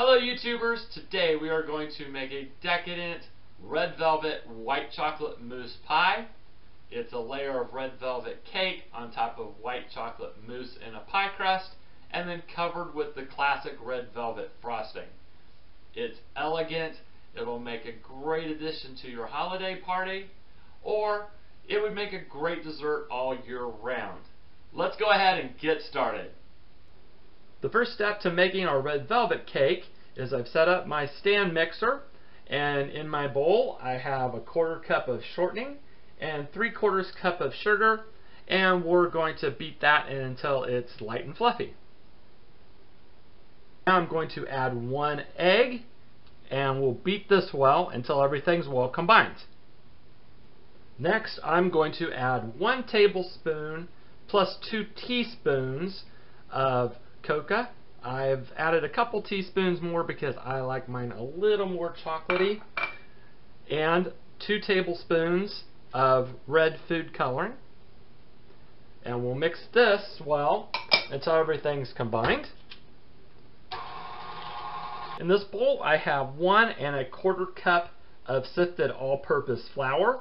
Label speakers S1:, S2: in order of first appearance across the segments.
S1: Hello YouTubers, today we are going to make a decadent red velvet white chocolate mousse pie. It's a layer of red velvet cake on top of white chocolate mousse in a pie crust and then covered with the classic red velvet frosting. It's elegant, it'll make a great addition to your holiday party, or it would make a great dessert all year round. Let's go ahead and get started. The first step to making our red velvet cake is I've set up my stand mixer, and in my bowl I have a 1/4 cup of shortening and 3/4 cup of sugar, and we're going to beat that until it's light and fluffy. Now I'm going to add 1 egg, and we'll beat this well until everything's well combined. Next I'm going to add 1 tablespoon plus 2 teaspoons of cocoa. I've added a couple teaspoons more because I like mine a little more chocolatey, and 2 tablespoons of red food coloring, and we'll mix this well until everything's combined. In this bowl I have 1 1/4 cup of sifted all-purpose flour,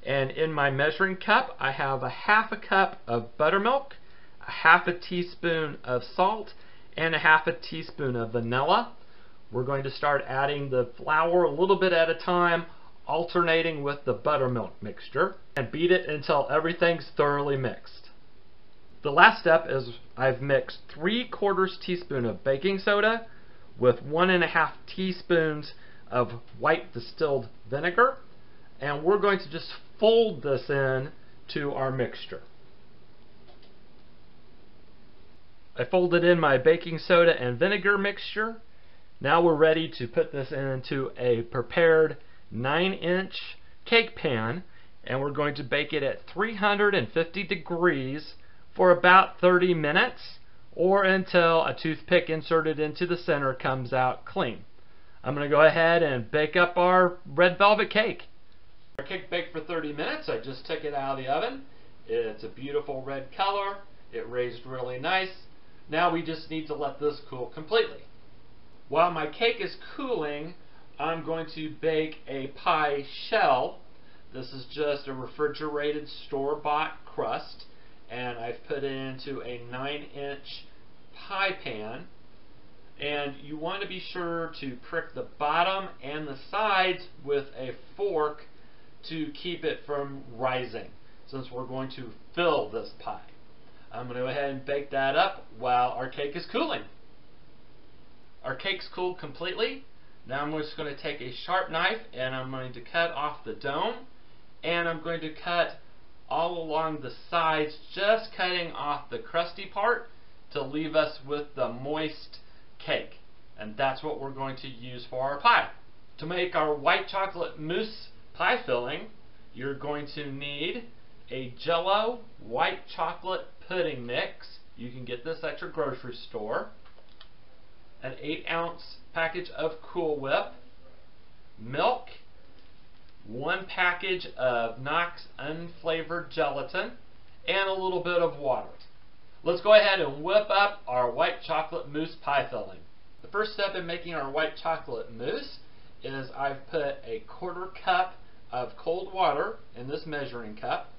S1: and in my measuring cup I have 1/2 cup of buttermilk, 1/2 teaspoon of salt, and 1/2 teaspoon of vanilla. We're going to start adding the flour a little bit at a time, alternating with the buttermilk mixture, and beat it until everything's thoroughly mixed. The last step is I've mixed 3/4 teaspoon of baking soda with 1 1/2 teaspoons of white distilled vinegar, and we're going to just fold this in to our mixture. I folded in my baking soda and vinegar mixture. Now we're ready to put this into a prepared 9-inch cake pan, and we're going to bake it at 350 degrees for about 30 minutes, or until a toothpick inserted into the center comes out clean. I'm going to go ahead and bake up our red velvet cake. Our cake baked for 30 minutes. I just took it out of the oven. It's a beautiful red color. It raised really nice. Now we just need to let this cool completely. While my cake is cooling, I'm going to bake a pie shell. This is just a refrigerated store-bought crust, and I've put it into a 9-inch pie pan. And you want to be sure to prick the bottom and the sides with a fork to keep it from rising, since we're going to fill this pie. I'm going to go ahead and bake that up while our cake is cooling. Our cake's cooled completely. Now I'm just going to take a sharp knife and I'm going to cut off the dome, and I'm going to cut all along the sides, just cutting off the crusty part to leave us with the moist cake. And that's what we're going to use for our pie. To make our white chocolate mousse pie filling, you're going to need a Jell-O white chocolate pudding mix. You can get this at your grocery store. An 8-ounce package of Cool Whip, milk, 1 package of Knox unflavored gelatin, and a little bit of water. Let's go ahead and whip up our white chocolate mousse pie filling. The first step in making our white chocolate mousse is I've put a 1/4 cup of cold water in this measuring cup,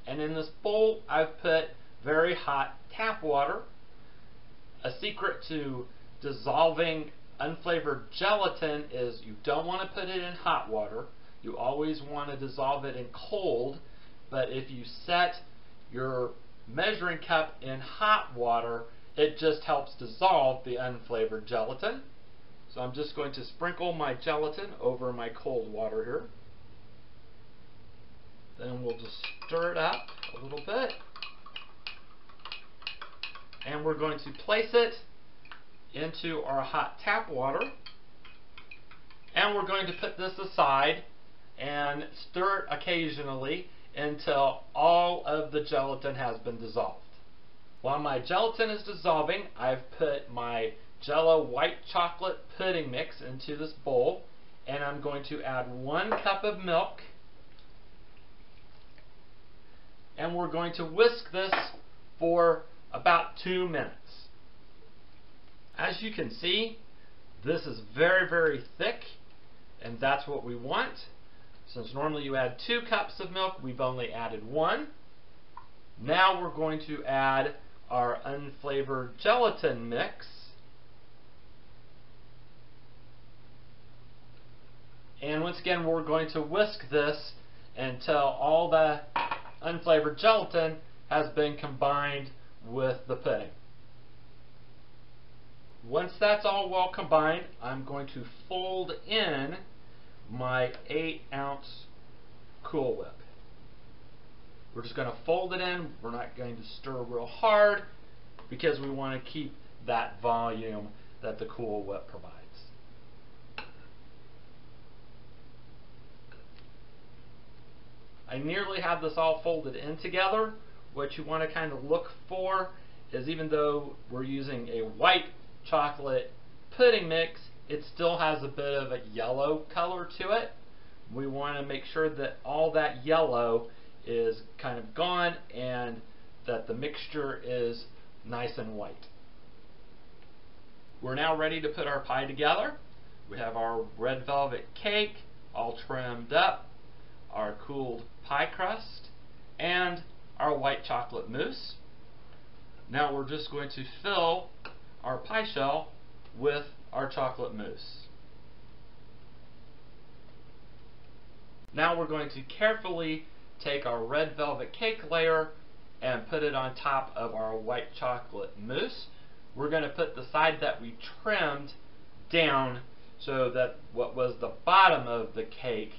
S1: and in this bowl I've put very hot tap water. A secret to dissolving unflavored gelatin is you don't want to put it in hot water. You always want to dissolve it in cold, but if you set your measuring cup in hot water, it just helps dissolve the unflavored gelatin. So I'm just going to sprinkle my gelatin over my cold water here. Then we'll just stir it up a little bit, and we're going to place it into our hot tap water, and we're going to put this aside and stir it occasionally until all of the gelatin has been dissolved. While my gelatin is dissolving, I've put my Jell-O white chocolate pudding mix into this bowl, and I'm going to add 1 cup of milk, and we're going to whisk this for about 2 minutes. As you can see, This is very, very thick, and that's what we want. Since normally you add 2 cups of milk, we've only added 1. Now we're going to add our unflavored gelatin mix. And once again, we're going to whisk this until all the unflavored gelatin has been combined with the pudding. Once that's all well combined, I'm going to fold in my 8-ounce Cool Whip. We're just going to fold it in. We're not going to stir real hard because we want to keep that volume that the Cool Whip provides. I nearly have this all folded in together. What you want to kind of look for is, even though we're using a white chocolate pudding mix, it still has a bit of a yellow color to it. We want to make sure that all that yellow is kind of gone and that the mixture is nice and white. We're now ready to put our pie together. We have our red velvet cake all trimmed up, our cooled pie crust, and our white chocolate mousse. Now we're just going to fill our pie shell with our chocolate mousse. Now we're going to carefully take our red velvet cake layer and put it on top of our white chocolate mousse. We're going to put the side that we trimmed down so that what was the bottom of the cake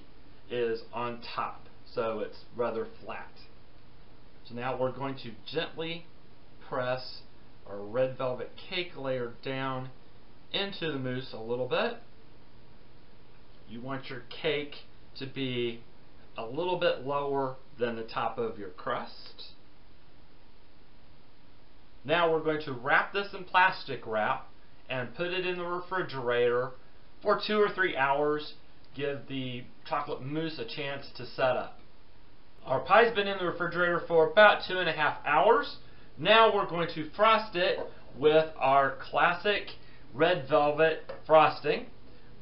S1: is on top, so it's rather flat. So now we're going to gently press our red velvet cake layer down into the mousse a little bit. You want your cake to be a little bit lower than the top of your crust. Now we're going to wrap this in plastic wrap and put it in the refrigerator for 2 or 3 hours. Give the chocolate mousse a chance to set up. Our pie's been in the refrigerator for about 2.5 hours. Now we're going to frost it with our classic red velvet frosting.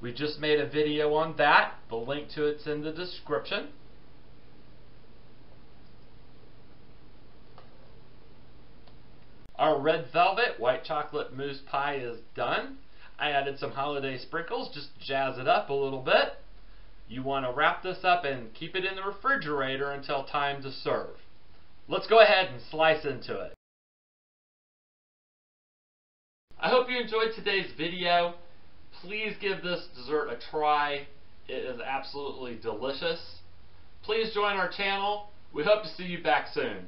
S1: We just made a video on that. The link to it's in the description. Our red velvet white chocolate mousse pie is done. I added some holiday sprinkles just to jazz it up a little bit. You want to wrap this up and keep it in the refrigerator until time to serve. Let's go ahead and slice into it. I hope you enjoyed today's video. Please give this dessert a try. It is absolutely delicious. Please join our channel. We hope to see you back soon.